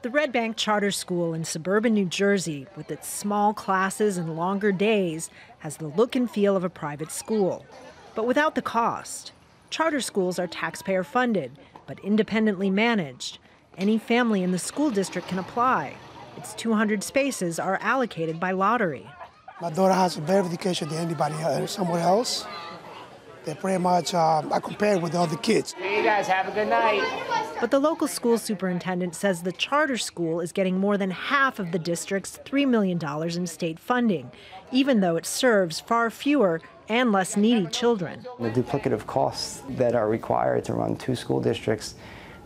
The Red Bank Charter School in suburban New Jersey, with its small classes and longer days, has the look and feel of a private school, but without the cost. Charter schools are taxpayer funded, but independently managed. Any family in the school district can apply. Its 200 spaces are allocated by lottery. My daughter has a better education than anybody somewhere else. They're pretty much, I compare with the other kids. Hey, you guys have a good night. But the local school superintendent says the charter school is getting more than half of the district's $3 million in state funding, even though it serves far fewer and less needy children. The duplicative costs that are required to run two school districts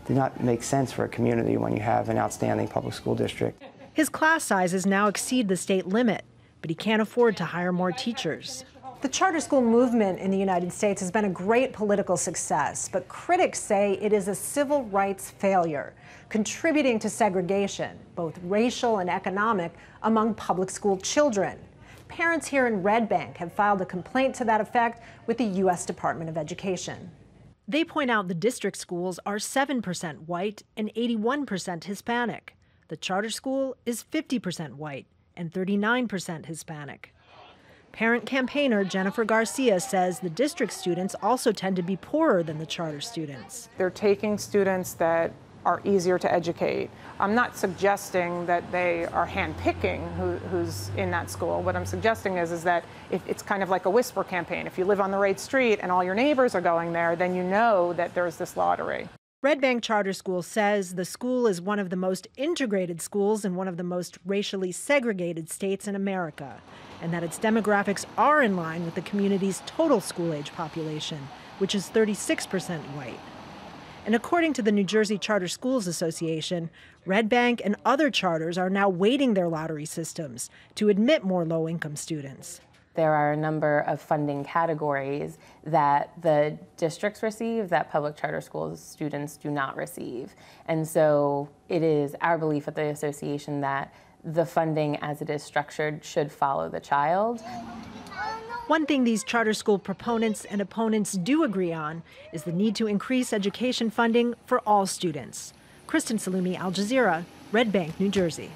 do not make sense for a community when you have an outstanding public school district. His class sizes now exceed the state limit, but he can't afford to hire more teachers. The charter school movement in the United States has been a great political success, but critics say it is a civil rights failure, contributing to segregation, both racial and economic, among public school children. Parents here in Red Bank have filed a complaint to that effect with the U.S. Department of Education. They point out the district schools are 7% white and 81% Hispanic. The charter school is 50% white and 39% Hispanic. Parent campaigner Jennifer GARCIA says the district students also tend to be poorer than the charter students. They're taking students that are easier to educate. I'm not suggesting that they are handpicking who's in that school. What I'm suggesting is that if it's kind of like a whisper campaign. If you live on the right street and all your neighbors are going there, then you know that there's this lottery. Red Bank Charter School says the school is one of the most integrated schools in one of the most racially segregated states in America, and that its demographics are in line with the community's total school-age population, which is 36% white. And according to the New Jersey Charter Schools Association, Red Bank and other charters are now weighting their lottery systems to admit more low-income students. There are a number of funding categories that the districts receive that public charter school students do not receive. And so it is our belief at the association that the funding as it is structured should follow the child. One thing these charter school proponents and opponents do agree on is the need to increase education funding for all students. Kristen, Saloomey, Al Jazeera, Red Bank, New Jersey.